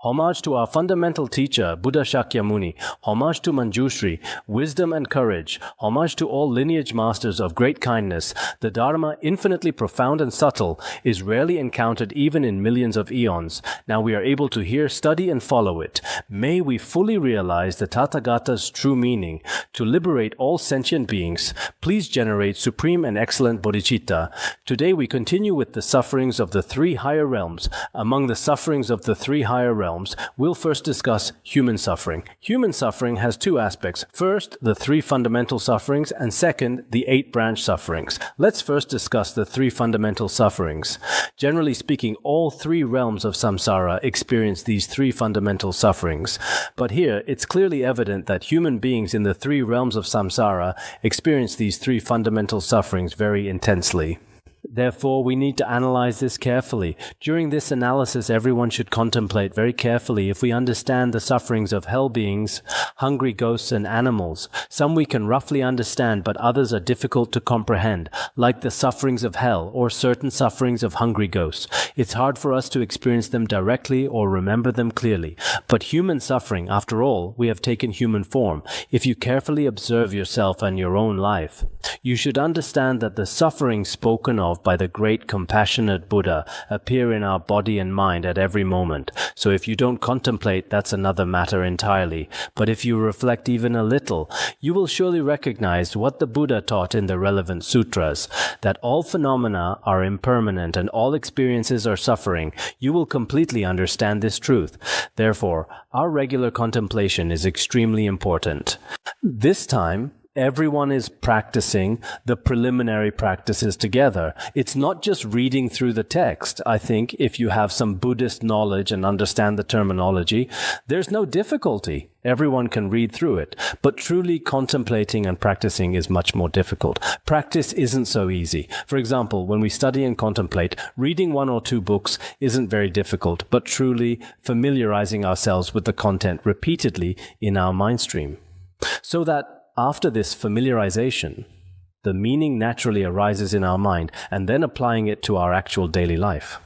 Homage to our fundamental teacher, Buddha Shakyamuni. Homage to Manjushri, wisdom and courage. Homage to all lineage masters of great kindness. The Dharma, infinitely profound and subtle, is rarely encountered even in millions of eons. Now we are able to hear, study, and follow it. May we fully realize the Tathagata's true meaning. To liberate all sentient beings, please generate supreme and excellent bodhicitta. Today we continue with the sufferings of the three higher realms. Among the sufferings of the three higher realms, we'll first discuss human suffering. Human suffering has two aspects. First, the three fundamental sufferings, and second, the 8 branch sufferings. Let's first discuss the three fundamental sufferings. Generally speaking, all three realms of samsara experience these three fundamental sufferings. But here, it's clearly evident that human beings in the three realms of samsara experience these three fundamental sufferings very intensely. Therefore, we need to analyze this carefully. During this analysis, everyone should contemplate very carefully if we understand the sufferings of hell beings, hungry ghosts, and animals. Some we can roughly understand, but others are difficult to comprehend, like the sufferings of hell or certain sufferings of hungry ghosts. It's hard for us to experience them directly or remember them clearly. But human suffering, after all, we have taken human form. If you carefully observe yourself and your own life, you should understand that the sufferings spoken of by the great compassionate Buddha appear in our body and mind at every moment. So if you don't contemplate, that's another matter entirely. But if you reflect even a little, you will surely recognize what the Buddha taught in the relevant sutras, that all phenomena are impermanent and all experiences are suffering. You will completely understand this truth. Therefore, our regular contemplation is extremely important. This time, everyone is practicing the preliminary practices together. It's not just reading through the text. I think if you have some Buddhist knowledge and understand the terminology, there's no difficulty. Everyone can read through it. But truly contemplating and practicing is much more difficult. Practice isn't so easy. For example, when we study and contemplate, reading 1 or 2 books isn't very difficult, but truly familiarizing ourselves with the content repeatedly in our mind stream. So that after this familiarization, the meaning naturally arises in our mind, and then applying it to our actual daily life.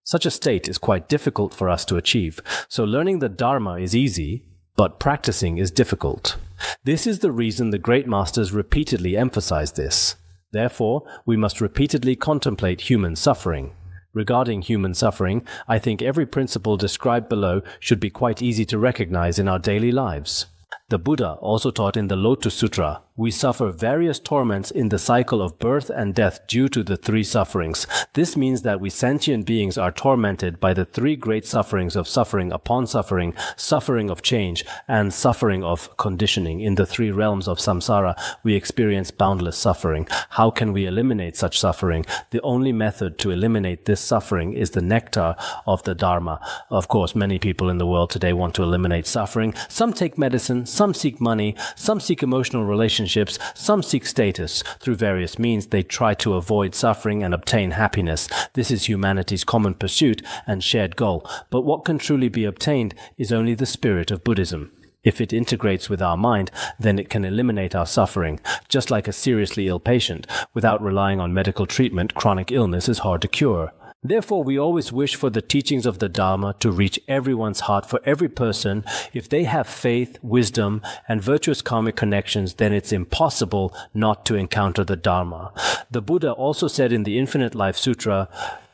Such a state is quite difficult for us to achieve, so learning the Dharma is easy, but practicing is difficult. This is the reason the great masters repeatedly emphasize this. Therefore, we must repeatedly contemplate human suffering. Regarding human suffering, I think every principle described below should be quite easy to recognize in our daily lives. The Buddha also taught in the Lotus Sutra, we suffer various torments in the cycle of birth and death due to the 3 sufferings. This means that we sentient beings are tormented by the 3 great sufferings of suffering upon suffering, suffering of change, and suffering of conditioning. In the 3 realms of samsara, we experience boundless suffering. How can we eliminate such suffering? The only method to eliminate this suffering is the nectar of the Dharma. Of course, many people in the world today want to eliminate suffering. Some take medicine, some seek money, some seek emotional relationships, some seek status. Through various means, they try to avoid suffering and obtain happiness. This is humanity's common pursuit and shared goal. But what can truly be obtained is only the spirit of Buddhism. If it integrates with our mind, then it can eliminate our suffering. Just like a seriously ill patient, without relying on medical treatment, chronic illness is hard to cure. Therefore, we always wish for the teachings of the Dharma to reach everyone's heart, for every person. If they have faith, wisdom, and virtuous karmic connections, then it's impossible not to encounter the Dharma. The Buddha also said in the Infinite Life Sutra,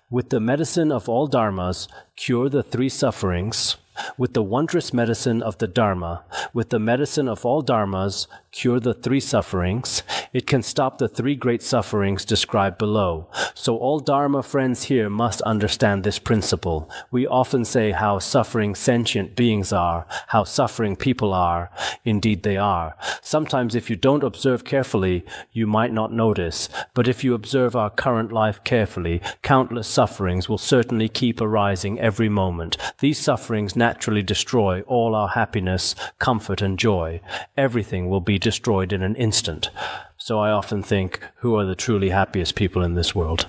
with the medicine of all dharmas, cure the 3 sufferings. With the wondrous medicine of the Dharma, with the medicine of all dharmas, cure the 3 sufferings. It can stop the 3 great sufferings described below. So all Dharma friends here must understand this principle. We often say how suffering sentient beings are, how suffering people are. Indeed they are. Sometimes if you don't observe carefully, you might not notice. But if you observe our current life carefully, countless sufferings will certainly keep arising every moment. These sufferings naturally destroy all our happiness, comfort, and joy. Everything will be destroyed in an instant. So I often think, who are the truly happiest people in this world?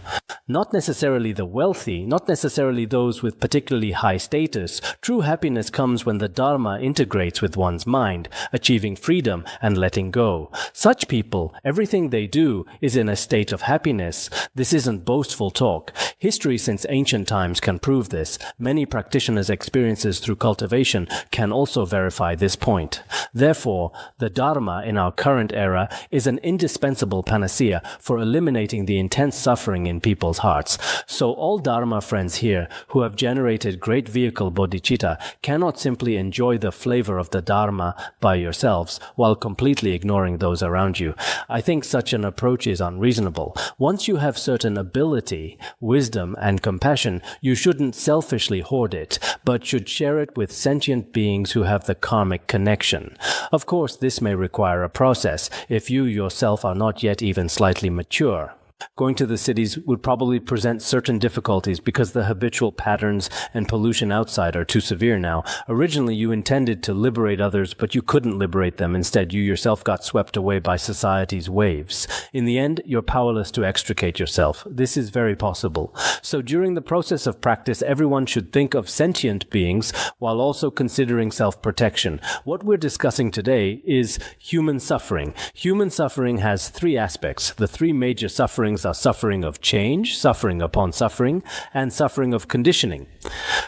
Not necessarily the wealthy, not necessarily those with particularly high status. True happiness comes when the Dharma integrates with one's mind, achieving freedom and letting go. Such people, everything they do is in a state of happiness. This isn't boastful talk. History since ancient times can prove this. Many practitioners' experiences through cultivation can also verify this point. Therefore, the Dharma in our current era is an indispensable panacea for eliminating the intense suffering in people's hearts. So all Dharma friends here who have generated great vehicle bodhicitta cannot simply enjoy the flavor of the Dharma by yourselves while completely ignoring those around you. I think such an approach is unreasonable. Once you have certain ability, wisdom, and compassion, you shouldn't selfishly hoard it, but should share it with sentient beings who have the karmic connection. Of course, this may require a process if you yourself are not yet even slightly mature. Going to the cities would probably present certain difficulties because the habitual patterns and pollution outside are too severe now. Originally, you intended to liberate others, but you couldn't liberate them. Instead, you yourself got swept away by society's waves. In the end, you're powerless to extricate yourself. This is very possible. So during the process of practice, everyone should think of sentient beings while also considering self-protection. What we're discussing today is human suffering. Human suffering has three aspects. The three major sufferings are suffering of change, suffering upon suffering, and suffering of conditioning.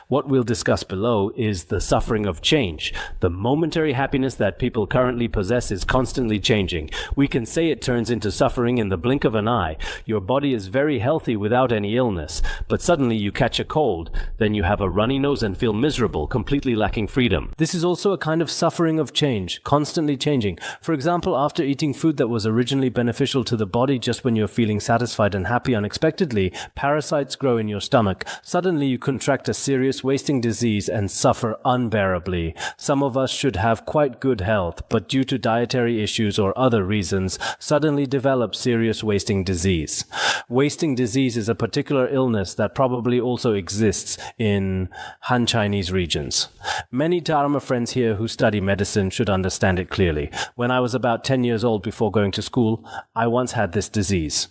What we'll discuss below is the suffering of change. The momentary happiness that people currently possess is constantly changing. We can say it turns into suffering in the blink of an eye. Your body is very healthy without any illness, but suddenly you catch a cold. Then you have a runny nose and feel miserable, completely lacking freedom. This is also a kind of suffering of change, constantly changing. For example, after eating food that was originally beneficial to the body, just when you're feeling satisfied and happy unexpectedly, parasites grow in your stomach. Suddenly you contract a serious wasting disease and suffer unbearably. Some of us should have quite good health, but due to dietary issues or other reasons, suddenly develop serious wasting disease. Wasting disease is a particular illness that probably also exists in Han Chinese regions. Many Dharma friends here who study medicine should understand it clearly. When I was about 10 years old before going to school, I once had this disease.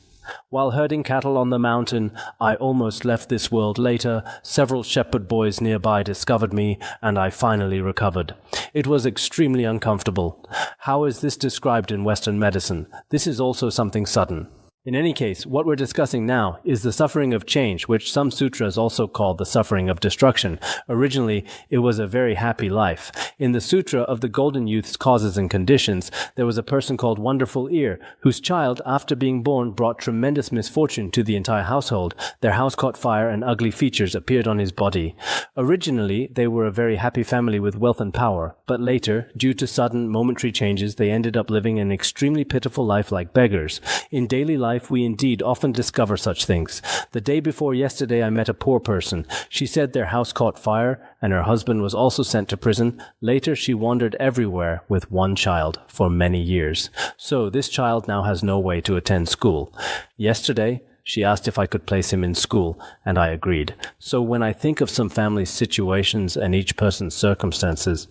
While herding cattle on the mountain, I almost left this world later. Several shepherd boys nearby discovered me, and I finally recovered. It was extremely uncomfortable. How is this described in Western medicine? This is also something sudden. In any case, what we're discussing now is the suffering of change, which some sutras also call the suffering of destruction. Originally, it was a very happy life. In the Sutra of the Golden Youth's Causes and Conditions, there was a person called Wonderful Ear, whose child, after being born, brought tremendous misfortune to the entire household. Their house caught fire and ugly features appeared on his body. Originally, they were a very happy family with wealth and power, but later, due to sudden, momentary changes, they ended up living an extremely pitiful life like beggars. In daily life, we indeed often discover such things. The day before yesterday, I met a poor person. She said their house caught fire and her husband was also sent to prison. Later, she wandered everywhere with one child for many years. So this child now has no way to attend school. Yesterday, she asked if I could place him in school, and I agreed. So when I think of some family's situations and each person's circumstances,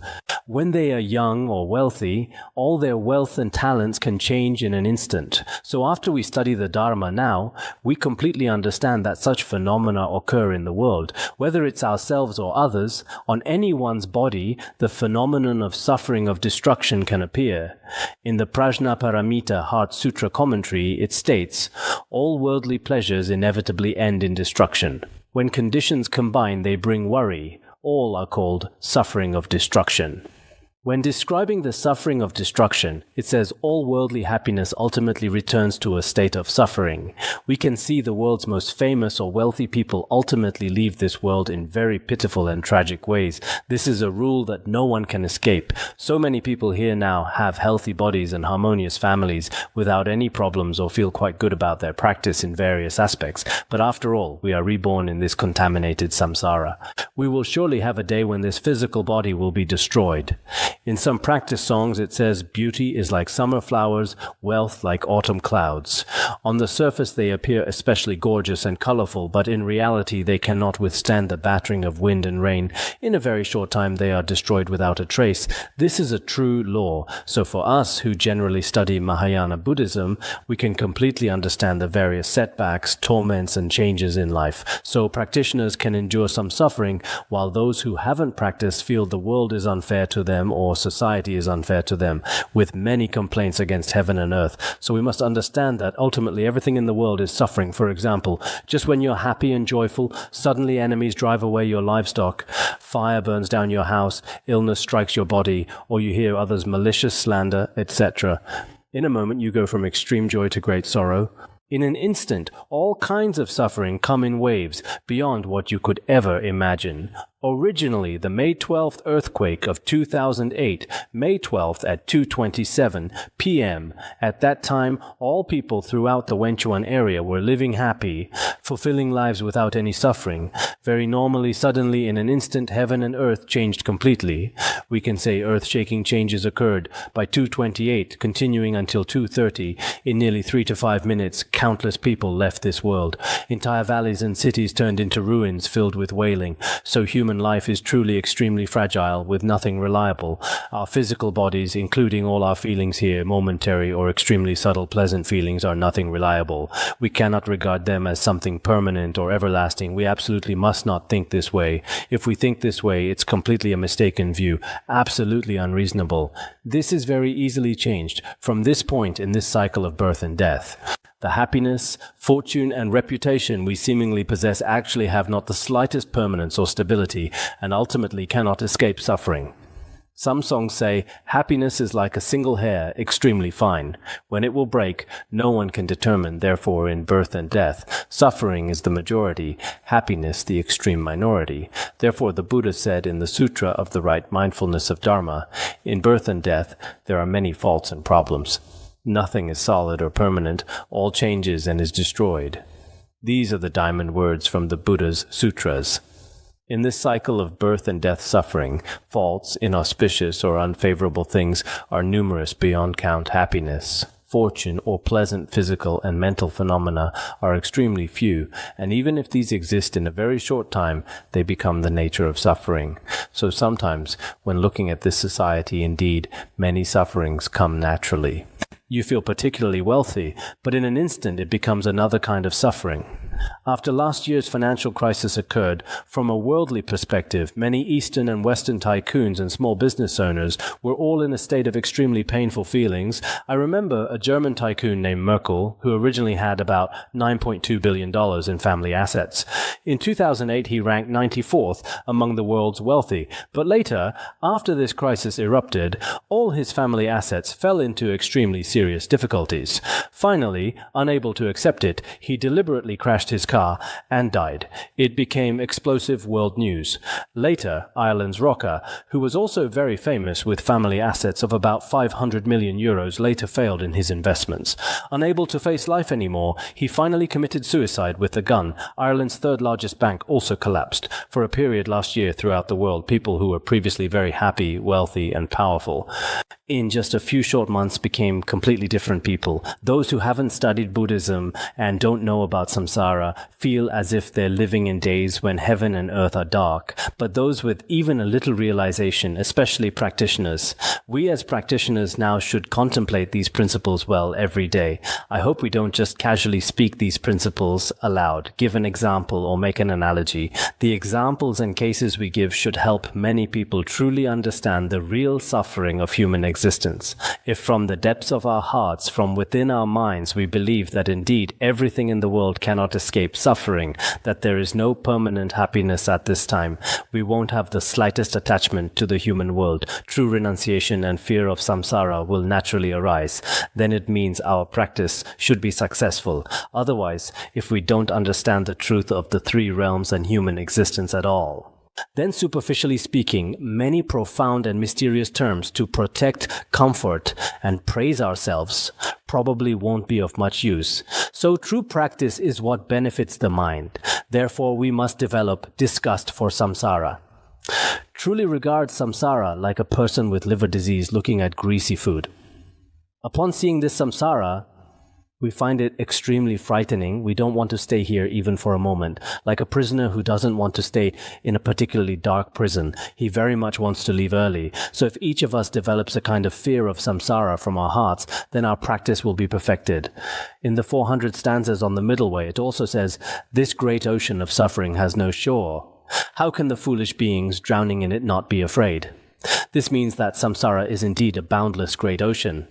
when they are young or wealthy, all their wealth and talents can change in an instant. So after we study the Dharma now, we completely understand that such phenomena occur in the world. Whether it's ourselves or others, on anyone's body, the phenomenon of suffering of destruction can appear. In the Prajnaparamita Heart Sutra commentary, it states, all worldly pleasures inevitably end in destruction. When conditions combine, they bring worry. All are called suffering of destruction. When describing the suffering of destruction, it says all worldly happiness ultimately returns to a state of suffering. We can see the world's most famous or wealthy people ultimately leave this world in very pitiful and tragic ways. This is a rule that no one can escape. So many people here now have healthy bodies and harmonious families without any problems or feel quite good about their practice in various aspects. But after all, we are reborn in this contaminated samsara. We will surely have a day when this physical body will be destroyed. In some practice songs it says, beauty is like summer flowers, wealth like autumn clouds. On the surface they appear especially gorgeous and colorful, but in reality they cannot withstand the battering of wind and rain. In a very short time they are destroyed without a trace. This is a true law. So for us who generally study Mahayana Buddhism, we can completely understand the various setbacks, torments, and changes in life. So practitioners can endure some suffering, while those who haven't practiced feel the world is unfair to them or society is unfair to them, with many complaints against heaven and earth. So we must understand that ultimately everything in the world is suffering. For example, just when you're happy and joyful, suddenly enemies drive away your livestock, fire burns down your house, illness strikes your body, or you hear others' malicious slander, etc. In a moment you go from extreme joy to great sorrow. In an instant, all kinds of suffering come in waves beyond what you could ever imagine. Originally, the May 12th earthquake of 2008, May 12th at 2:27 p.m. At that time, all people throughout the Wenchuan area were living happy, fulfilling lives without any suffering. Very normally, suddenly, in an instant, heaven and earth changed completely. We can say earth-shaking changes occurred. By 2:28, continuing until 2:30, in nearly 3 to 5 minutes, countless people left this world. Entire valleys and cities turned into ruins filled with wailing. So human life is truly extremely fragile, with nothing reliable. Our physical bodies, including all our feelings here, momentary or extremely subtle pleasant feelings, are nothing reliable. We cannot regard them as something permanent or everlasting. We absolutely must not think this way. If we think this way, it's completely a mistaken view, absolutely unreasonable. This is very easily changed from this point in this cycle of birth and death. The happiness, fortune, and reputation we seemingly possess actually have not the slightest permanence or stability, and ultimately cannot escape suffering. Some songs say, happiness is like a single hair, extremely fine. When it will break, no one can determine, therefore in birth and death. Suffering is the majority, happiness the extreme minority. Therefore the Buddha said in the Sutra of the Right Mindfulness of Dharma, in birth and death there are many faults and problems. Nothing is solid or permanent, all changes and is destroyed. These are the diamond words from the Buddha's sutras. In this cycle of birth and death suffering, faults, inauspicious or unfavorable things are numerous beyond count. Happiness, fortune, or pleasant physical and mental phenomena are extremely few, and even if these exist in a very short time, they become the nature of suffering. So sometimes, when looking at this society, indeed, many sufferings come naturally. You feel particularly wealthy, but in an instant it becomes another kind of suffering. After last year's financial crisis occurred, from a worldly perspective, many Eastern and Western tycoons and small business owners were all in a state of extremely painful feelings. I remember a German tycoon named Merkel, who originally had about $9.2 billion in family assets. In 2008, he ranked 94th among the world's wealthy, but later, after this crisis erupted, all his family assets fell into extremely serious difficulties. Finally, unable to accept it, he deliberately crashed his car and died. It became explosive world news. Later, Ireland's rocker, who was also very famous with family assets of about 500 million euros, later failed in his investments. Unable to face life anymore, he finally committed suicide with a gun. Ireland's third largest bank also collapsed. For a period last year throughout the world, people who were previously very happy, wealthy, and powerful, in just a few short months became completely different people. Those who haven't studied Buddhism and don't know about samsara feel as if they're living in days when heaven and earth are dark. But those with even a little realization, especially practitioners, we as practitioners now should contemplate these principles well every day. I hope we don't just casually speak these principles aloud, give an example or make an analogy. The examples and cases we give should help many people truly understand the real suffering of human existence. If from the depths of our hearts, from within our minds, we believe that indeed everything in the world cannot escape suffering, that there is no permanent happiness at this time, we won't have the slightest attachment to the human world. True renunciation and fear of samsara will naturally arise. Then it means our practice should be successful. Otherwise, if we don't understand the truth of the three realms and human existence at all, then superficially speaking, many profound and mysterious terms to protect, comfort, and praise ourselves probably won't be of much use. So true practice is what benefits the mind. Therefore, we must develop disgust for samsara. truly regards samsara like a person with liver disease looking at greasy food. Upon seeing this samsara, we find it extremely frightening. We don't want to stay here even for a moment. Like a prisoner who doesn't want to stay in a particularly dark prison. He very much wants to leave early. So if each of us develops a kind of fear of samsara from our hearts, then our practice will be perfected. In the 400 stanzas on the middle way, it also says, "This great ocean of suffering has no shore. How can the foolish beings drowning in it not be afraid?" This means that samsara is indeed a boundless great ocean.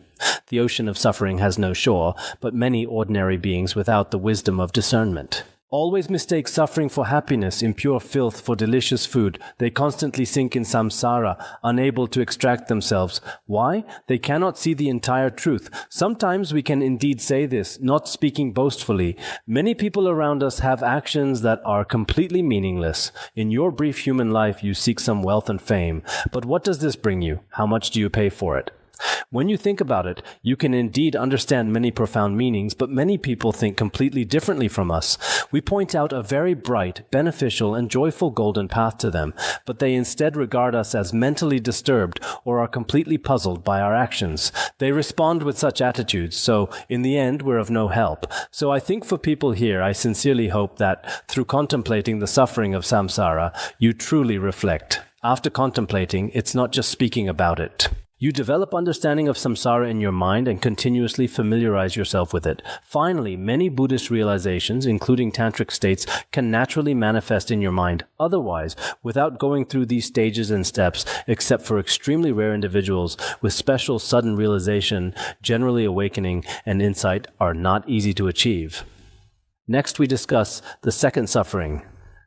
The ocean of suffering has no shore, but many ordinary beings without the wisdom of discernment always mistake suffering for happiness, impure filth for delicious food. They constantly sink in samsara, unable to extract themselves. Why? They cannot see the entire truth. Sometimes we can indeed say this, not speaking boastfully. Many people around us have actions that are completely meaningless. In your brief human life, you seek some wealth and fame. But what does this bring you? How much do you pay for it? When you think about it, you can indeed understand many profound meanings, but many people think completely differently from us. We point out a very bright, beneficial, and joyful golden path to them, but they instead regard us as mentally disturbed or are completely puzzled by our actions. They respond with such attitudes, so in the end, we're of no help. So I think for people here, I sincerely hope that through contemplating the suffering of samsara, you truly reflect. After contemplating, it's not just speaking about it. You develop understanding of samsara in your mind and continuously familiarize yourself with it. Finally, many Buddhist realizations, including tantric states, can naturally manifest in your mind. Otherwise, without going through these stages and steps, except for extremely rare individuals with special sudden realization, generally awakening, and insight are not easy to achieve. Next, we discuss the second suffering,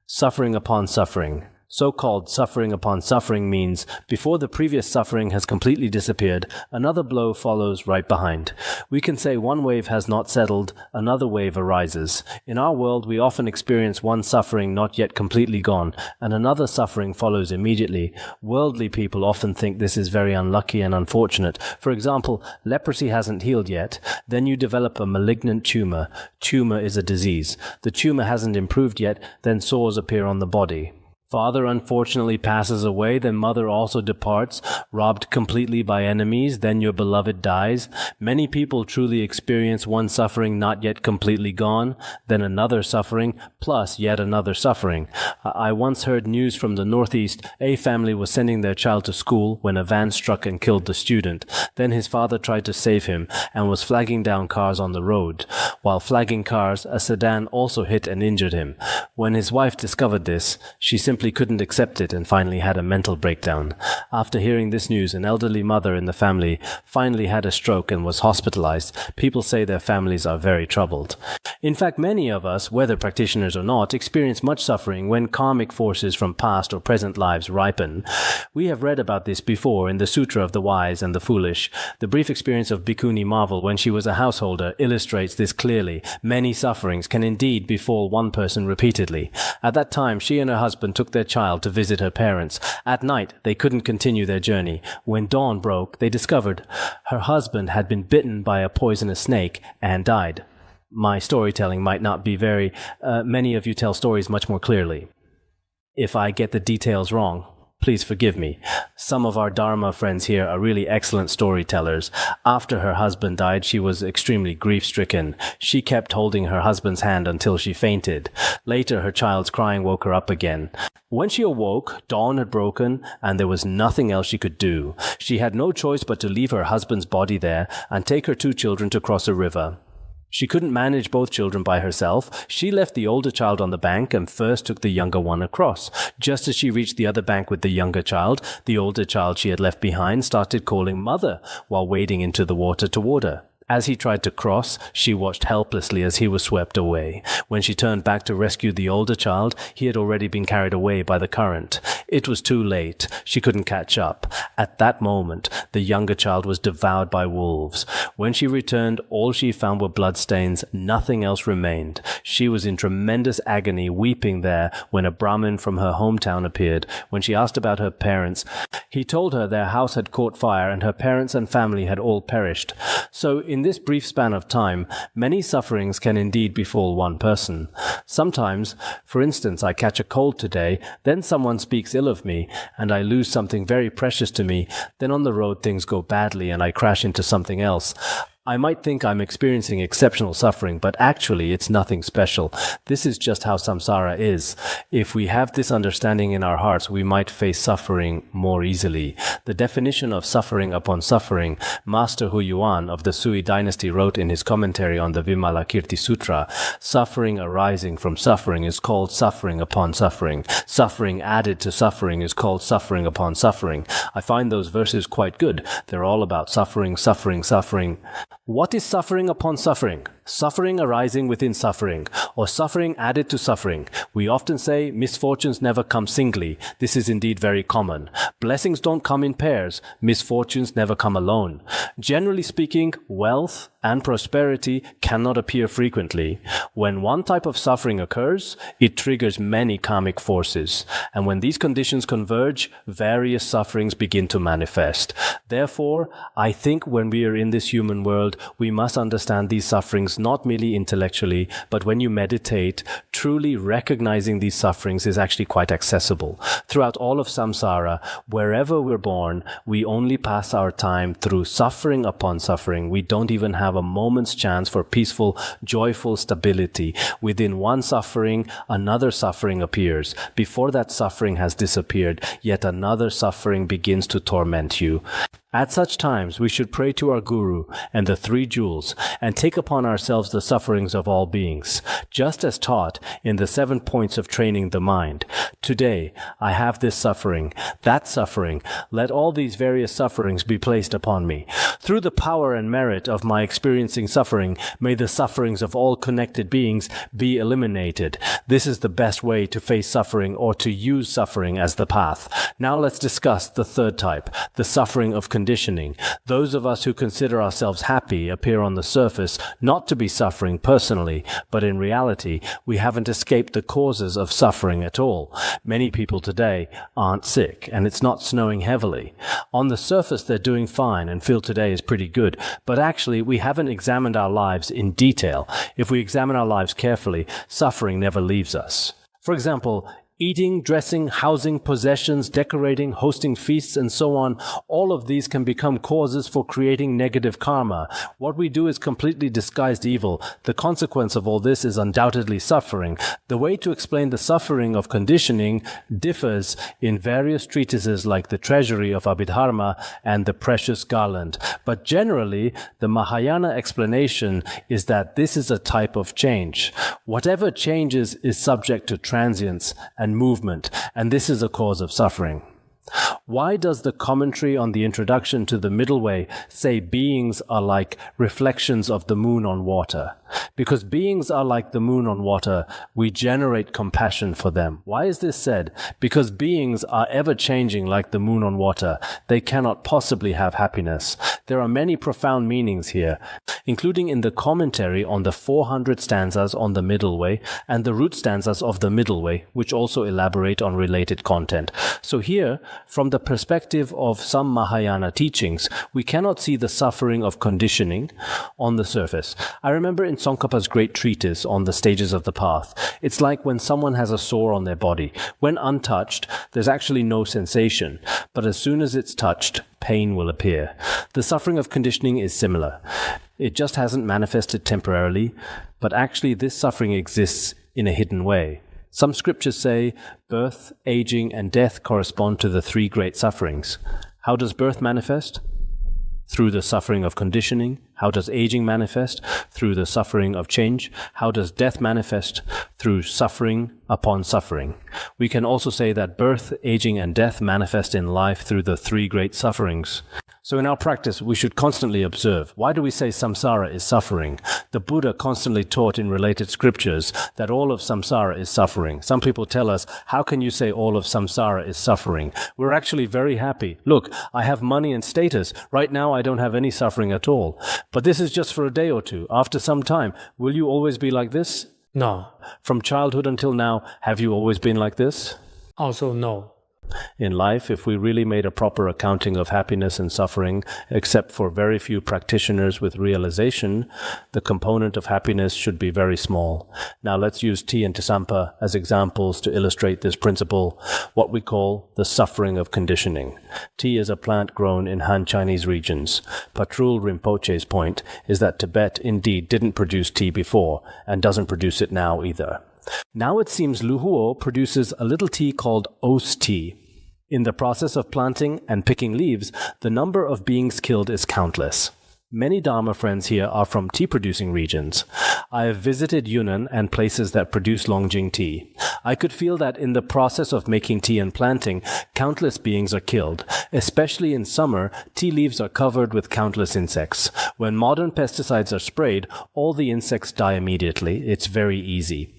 suffering upon suffering. So-called suffering upon suffering means before the previous suffering has completely disappeared, another blow follows right behind. We can say one wave has not settled, another wave arises. In our world, we often experience one suffering not yet completely gone, and another suffering follows immediately. Worldly people often think this is very unlucky and unfortunate. For example, leprosy hasn't healed yet. Then you develop a malignant tumor. Tumor is a disease. The tumor hasn't improved yet, then sores appear on the body. Father unfortunately passes away, then mother also departs, robbed completely by enemies, then your beloved dies. Many people truly experience one suffering not yet completely gone, then another suffering, plus yet another suffering. I once heard news from the Northeast. A family was sending their child to school when a van struck and killed the student. Then his father tried to save him and was flagging down cars on the road. While flagging cars, a sedan also hit and injured him. When his wife discovered this, she simply couldn't accept it and finally had a mental breakdown. After hearing this news, an elderly mother in the family finally had a stroke and was hospitalized. People say their families are very troubled. In fact, many of us, whether practitioners or not, experience much suffering when karmic forces from past or present lives ripen. We have read about this before in the Sutra of the Wise and the Foolish. The brief experience of Bhikkhuni Marvel when she was a householder illustrates this clearly. Many sufferings can indeed befall one person repeatedly. At that time, she and her husband took their child to visit her parents. At night, they couldn't continue their journey. When dawn broke, they discovered her husband had been bitten by a poisonous snake and died. My storytelling might not be very... many of you tell stories much more clearly. If I get the details wrong, please forgive me. Some of our Dharma friends here are really excellent storytellers. After her husband died, she was extremely grief-stricken. She kept holding her husband's hand until she fainted. Later, her child's crying woke her up again. When she awoke, dawn had broken, and there was nothing else she could do. She had no choice but to leave her husband's body there and take her 2 children to cross a river. She couldn't manage both children by herself. She left the older child on the bank and first took the younger one across. Just as she reached the other bank with the younger child, the older child she had left behind started calling "Mother" while wading into the water toward her. As he tried to cross, she watched helplessly as he was swept away. When she turned back to rescue the older child, he had already been carried away by the current. It was too late. She couldn't catch up. At that moment, The younger child was devoured by wolves. When she returned, all she found were bloodstains. Nothing else remained. She was in tremendous agony, weeping there, when a Brahmin from her hometown appeared. When she asked about her parents, he told her their house had caught fire and her parents and family had all perished. So, in this brief span of time, many sufferings can indeed befall one person. Sometimes, for instance, I catch a cold today, then someone speaks ill of me, and I lose something very precious to me. Then on the road things go badly and I crash into something else. I might think I'm experiencing exceptional suffering, but actually it's nothing special. This is just how samsara is. If we have this understanding in our hearts, we might face suffering more easily. The definition of suffering upon suffering, Master Huyuan of the Sui dynasty wrote in his commentary on the Vimalakirti Sutra, suffering arising from suffering is called suffering upon suffering. Suffering added to suffering is called suffering upon suffering. I find those verses quite good. They're all about suffering, suffering, suffering. What is suffering upon suffering? Suffering arising within suffering, or suffering added to suffering. We often say misfortunes never come singly. This is indeed very common. Blessings don't come in pairs. Misfortunes never come alone. Generally speaking, wealth and prosperity cannot appear frequently. When one type of suffering occurs, it triggers many karmic forces. And when these conditions converge, various sufferings begin to manifest. Therefore, I think when we are in this human world, we must understand these sufferings not merely intellectually, but when you meditate, truly recognizing these sufferings is actually quite accessible. Throughout all of samsara, wherever we're born, we only pass our time through suffering upon suffering. We don't even have a moment's chance for peaceful, joyful stability. Within one suffering, another suffering appears. Before that suffering has disappeared, yet another suffering begins to torment you. At such times, we should pray to our Guru and the three jewels and take upon ourselves the sufferings of all beings, just as taught in the 7 points of training the mind. Today, I have this suffering, that suffering. Let all these various sufferings be placed upon me. Through the power and merit of my experiencing suffering, may the sufferings of all connected beings be eliminated. This is the best way to face suffering or to use suffering as the path. Now let's discuss the third type, the suffering of conditioning. Those of us who consider ourselves happy appear on the surface not to be suffering personally, but in reality, we haven't escaped the causes of suffering at all. Many people today aren't sick, and it's not snowing heavily. On the surface, they're doing fine and feel today is pretty good, but actually, we haven't examined our lives in detail. If we examine our lives carefully, suffering never leaves us. For example, eating, dressing, housing, possessions, decorating, hosting feasts, and so on, all of these can become causes for creating negative karma. What we do is completely disguised evil. The consequence of all this is undoubtedly suffering. The way to explain the suffering of conditioning differs in various treatises like the Treasury of Abhidharma and the Precious Garland. But generally, the Mahayana explanation is that this is a type of change. Whatever changes is subject to transience and movement, and this is a cause of suffering. Why does the commentary on the introduction to the Middle Way say beings are like reflections of the moon on water? Because beings are like the moon on water, we generate compassion for them. Why is this said? Because beings are ever changing like the moon on water. They cannot possibly have happiness. There are many profound meanings here, including in the commentary on the 400 stanzas on the Middle Way and the root stanzas of the Middle Way, which also elaborate on related content. So here, from the perspective of some Mahayana teachings, we cannot see the suffering of conditioning on the surface. I remember in Tsongkhapa's great treatise on the stages of the path, it's like when someone has a sore on their body. When untouched, there's actually no sensation, but as soon as it's touched, pain will appear. The suffering of conditioning is similar. It just hasn't manifested temporarily, but actually this suffering exists in a hidden way. Some scriptures say birth, aging, and death correspond to the three great sufferings. How does birth manifest? Through the suffering of conditioning. How does aging manifest? Through the suffering of change. How does death manifest? Through suffering upon suffering. We can also say that birth, aging, and death manifest in life through the three great sufferings. So in our practice, we should constantly observe. Why do we say samsara is suffering? The Buddha constantly taught in related scriptures that all of samsara is suffering. Some people tell us, how can you say all of samsara is suffering? We're actually very happy. Look, I have money and status. Right now, I don't have any suffering at all. But this is just for a day or two. After some time, will you always be like this? No. From childhood until now, have you always been like this? Also no. In life, if we really made a proper accounting of happiness and suffering, except for very few practitioners with realization, the component of happiness should be very small. Now let's use tea and tasampa as examples to illustrate this principle, what we call the suffering of conditioning. Tea is a plant grown in Han Chinese regions. Patrul Rinpoche's point is that Tibet indeed didn't produce tea before, and doesn't produce it now either. Now it seems Luhuo produces a little tea called ose tea. In the process of planting and picking leaves, the number of beings killed is countless. Many Dharma friends here are from tea-producing regions. I have visited Yunnan and places that produce Longjing tea. I could feel that in the process of making tea and planting, countless beings are killed. Especially in summer, tea leaves are covered with countless insects. When modern pesticides are sprayed, all the insects die immediately. It's very easy.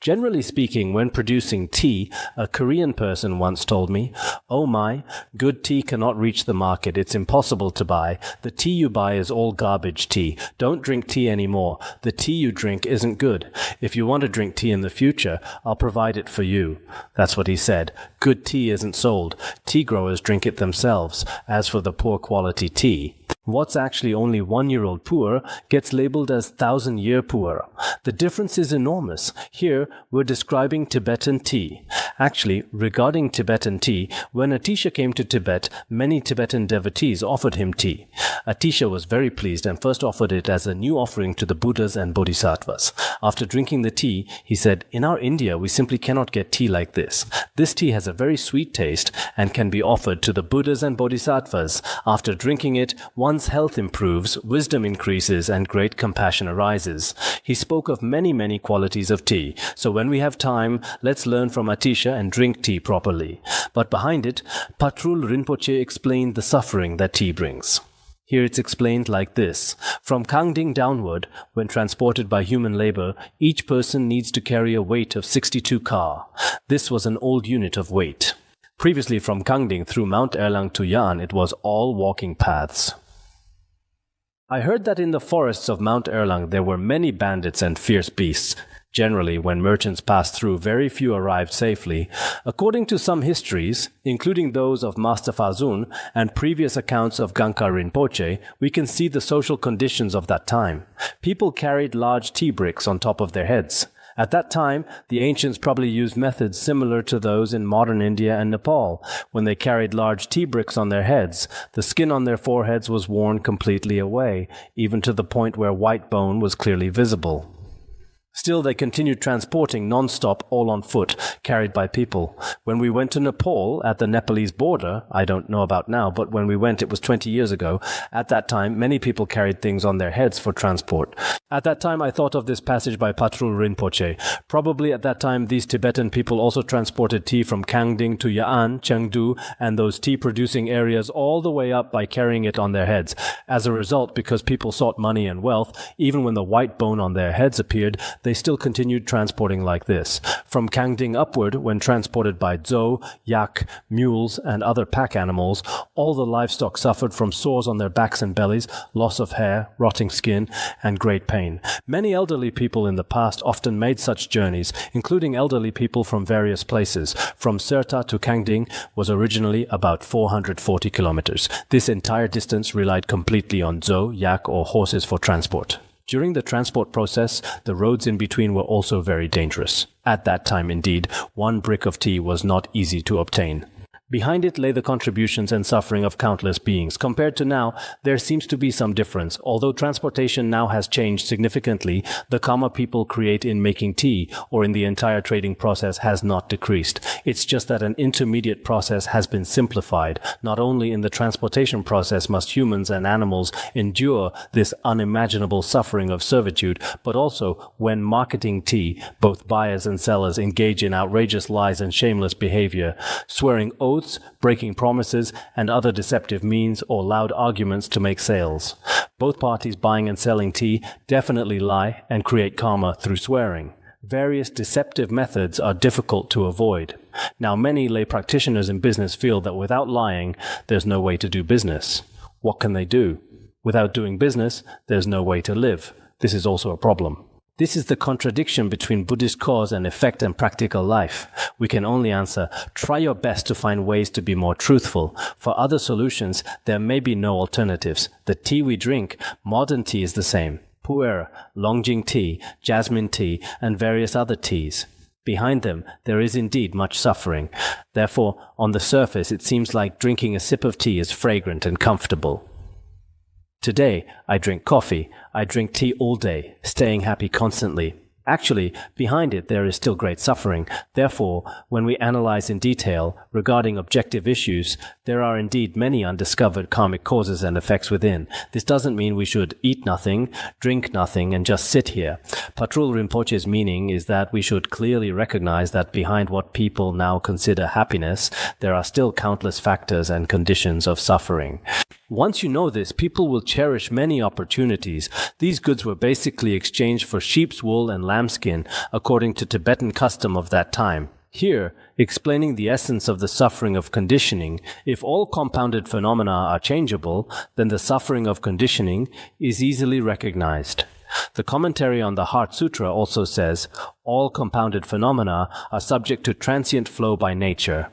Generally speaking, when producing tea, a Korean person once told me, "Oh my, good tea cannot reach the market. It's impossible to buy. The tea you buy is all garbage tea. Don't drink tea anymore. The tea you drink isn't good. If you want to drink tea in the future, I'll provide it for you." That's what he said. Good tea isn't sold. Tea growers drink it themselves. As for the poor quality tea, what's actually only 1-year-old pu'er gets labeled as 1,000-year pu'er. The difference is enormous. Here, we're describing Tibetan tea. Actually, regarding Tibetan tea, when Atisha came to Tibet, many Tibetan devotees offered him tea. Atisha was very pleased and first offered it as a new offering to the Buddhas and Bodhisattvas. After drinking the tea, he said, "In our India, we simply cannot get tea like this. This tea has a very sweet taste and can be offered to the Buddhas and Bodhisattvas. After drinking it, one's health improves, wisdom increases, and great compassion arises." He spoke of many qualities of tea. So when we have time, let's learn from Atisha and drink tea properly. But behind it, Patrul Rinpoche explained the suffering that tea brings. Here it's explained like this. From Kangding downward, when transported by human labor, each person needs to carry a weight of 62 ka. This was an old unit of weight. Previously from Kangding through Mount Erlang to Yan, it was all walking paths. I heard that in the forests of Mount Erlang there were many bandits and fierce beasts. Generally, when merchants passed through, very few arrived safely. According to some histories, including those of Master Fazun and previous accounts of Gangka Rinpoche, we can see the social conditions of that time. People carried large tea bricks on top of their heads. At that time, the ancients probably used methods similar to those in modern India and Nepal. When they carried large tea bricks on their heads, the skin on their foreheads was worn completely away, even to the point where white bone was clearly visible. Still, they continued transporting non-stop, all on foot, carried by people. When we went to Nepal, at the Nepalese border, I don't know about now, but when we went, it was 20 years ago, at that time, many people carried things on their heads for transport. At that time, I thought of this passage by Patrul Rinpoche. Probably at that time, these Tibetan people also transported tea from Kangding to Ya'an, Chengdu, and those tea-producing areas all the way up by carrying it on their heads. As a result, because people sought money and wealth, even when the white bone on their heads appeared, they still continued transporting like this. From Kangding upward, when transported by zhou, yak, mules, and other pack animals, all the livestock suffered from sores on their backs and bellies, loss of hair, rotting skin, and great pain. Many elderly people in the past often made such journeys, including elderly people from various places. From Serta to Kangding was originally about 440 kilometers. This entire distance relied completely on zhou, yak, or horses for transport. During the transport process, the roads in between were also very dangerous. At that time, indeed, 1 brick of tea was not easy to obtain. Behind it lay the contributions and suffering of countless beings. Compared to now, there seems to be some difference. Although transportation now has changed significantly, the karma people create in making tea or in the entire trading process has not decreased. It's just that an intermediate process has been simplified. Not only in the transportation process must humans and animals endure this unimaginable suffering of servitude, but also when marketing tea, both buyers and sellers engage in outrageous lies and shameless behavior, swearing oaths oaths, breaking promises, and other deceptive means or loud arguments to make sales. Both parties buying and selling tea definitely lie and create karma through swearing. Various deceptive methods are difficult to avoid. Now, many lay practitioners in business feel that without lying, there's no way to do business. What can they do? Without doing business, there's no way to live. This is also a problem. This is the contradiction between Buddhist cause and effect and practical life. We can only answer, try your best to find ways to be more truthful. For other solutions, there may be no alternatives. The tea we drink, modern tea, is the same. Pu'er, Longjing tea, jasmine tea, and various other teas. Behind them, there is indeed much suffering. Therefore, on the surface, it seems like drinking a sip of tea is fragrant and comfortable. Today, I drink coffee. I drink tea all day, staying happy constantly. Actually, behind it there is still great suffering. Therefore, when we analyze in detail regarding objective issues, there are indeed many undiscovered karmic causes and effects within. This doesn't mean we should eat nothing, drink nothing, and just sit here. Patrul Rinpoche's meaning is that we should clearly recognize that behind what people now consider happiness, there are still countless factors and conditions of suffering. Once you know this, people will cherish many opportunities. These goods were basically exchanged for sheep's wool and lambskin, according to Tibetan custom of that time. Here, explaining the essence of the suffering of conditioning, if all compounded phenomena are changeable, then the suffering of conditioning is easily recognized. The commentary on the Heart Sutra also says, all compounded phenomena are subject to transient flow by nature.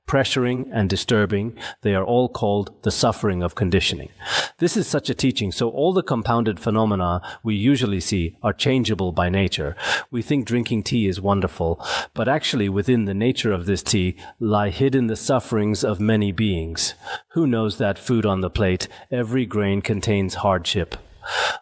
Pressuring and disturbing, they are all called the suffering of conditioning. This is such a teaching, so all the compounded phenomena we usually see are changeable by nature. We think drinking tea is wonderful, but actually within the nature of this tea lie hidden the sufferings of many beings. Who knows that food on the plate, every grain contains hardship?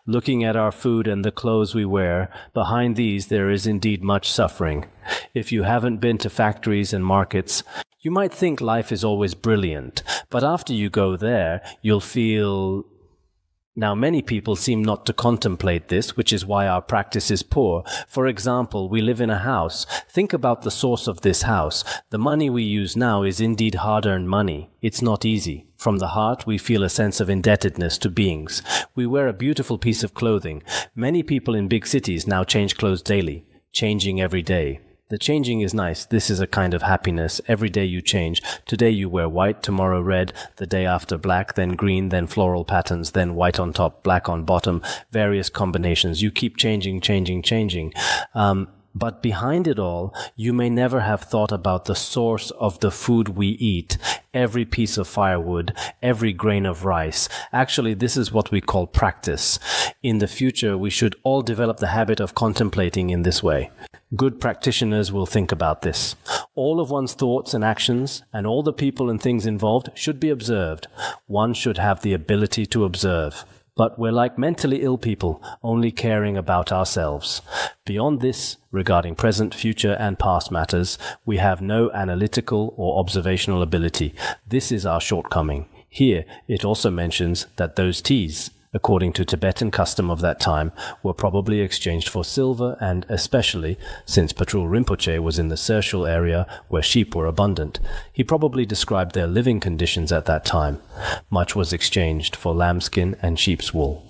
Looking at our food and the clothes we wear, behind these there is indeed much suffering. If you haven't been to factories and markets, you might think life is always brilliant, but after you go there, you'll feel... Now, many people seem not to contemplate this, which is why our practice is poor. For example, we live in a house. Think about the source of this house. The money we use now is indeed hard-earned money. It's not easy. From the heart, we feel a sense of indebtedness to beings. We wear a beautiful piece of clothing. Many people in big cities now change clothes daily, changing every day. The changing is nice. This is a kind of happiness. Every day you change. Today you wear white, tomorrow red, the day after black, then green, then floral patterns, then white on top, black on bottom, various combinations. You keep changing. But behind it all, you may never have thought about the source of the food we eat, every piece of firewood, every grain of rice. Actually, this is what we call practice. In the future, we should all develop the habit of contemplating in this way. Good practitioners will think about this. All of one's thoughts and actions, and all the people and things involved, should be observed. One should have the ability to observe. But we're like mentally ill people, only caring about ourselves. Beyond this, regarding present, future, and past matters, we have no analytical or observational ability. This is our shortcoming. Here, it also mentions that those teas, according to Tibetan custom of that time, were probably exchanged for silver, and especially, since Patrul Rinpoche was in the Sershul area where sheep were abundant, he probably described their living conditions at that time. Much was exchanged for lambskin and sheep's wool.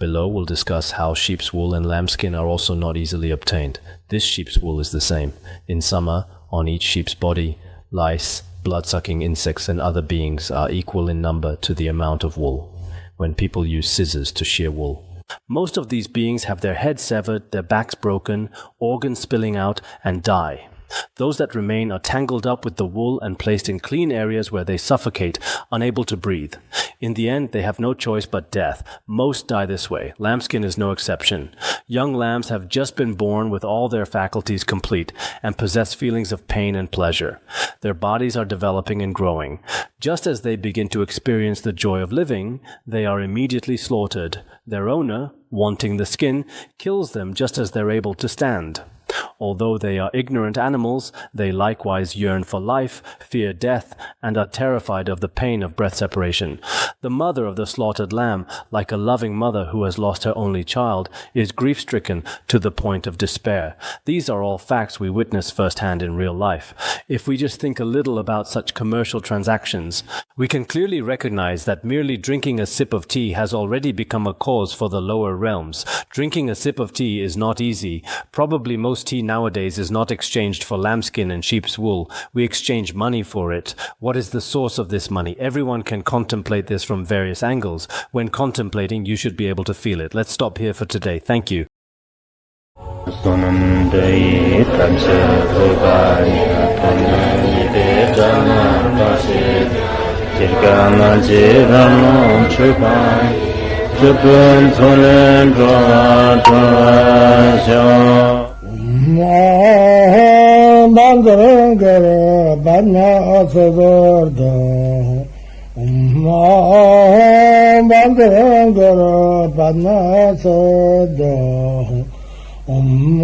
Below we'll discuss how sheep's wool and lambskin are also not easily obtained. This sheep's wool is the same. In summer, on each sheep's body, lice, blood-sucking insects, and other beings are equal in number to the amount of wool. When people use scissors to shear wool. Most of these beings have their heads severed, their backs broken, organs spilling out, and die. Those that remain are tangled up with the wool and placed in clean areas where they suffocate, unable to breathe. In the end, they have no choice but death. Most die this way. Lambskin is no exception. Young lambs have just been born with all their faculties complete and possess feelings of pain and pleasure. Their bodies are developing and growing. Just as they begin to experience the joy of living, they are immediately slaughtered. Their owner, wanting the skin, kills them just as they're able to stand. Although they are ignorant animals, they likewise yearn for life, fear death, and are terrified of the pain of breath separation. The mother of the slaughtered lamb, like a loving mother who has lost her only child, is grief-stricken to the point of despair. These are all facts we witness firsthand in real life. If we just think a little about such commercial transactions, we can clearly recognize that merely drinking a sip of tea has already become a cause for the lower realms. Drinking a sip of tea is not easy. Probably most tea nowadays is not exchanged for lambskin and sheep's wool. We exchange money for it. What is the source of this money? Everyone can contemplate this from various angles. When contemplating, you should be able to feel it. Let's stop here for today. Thank you. Om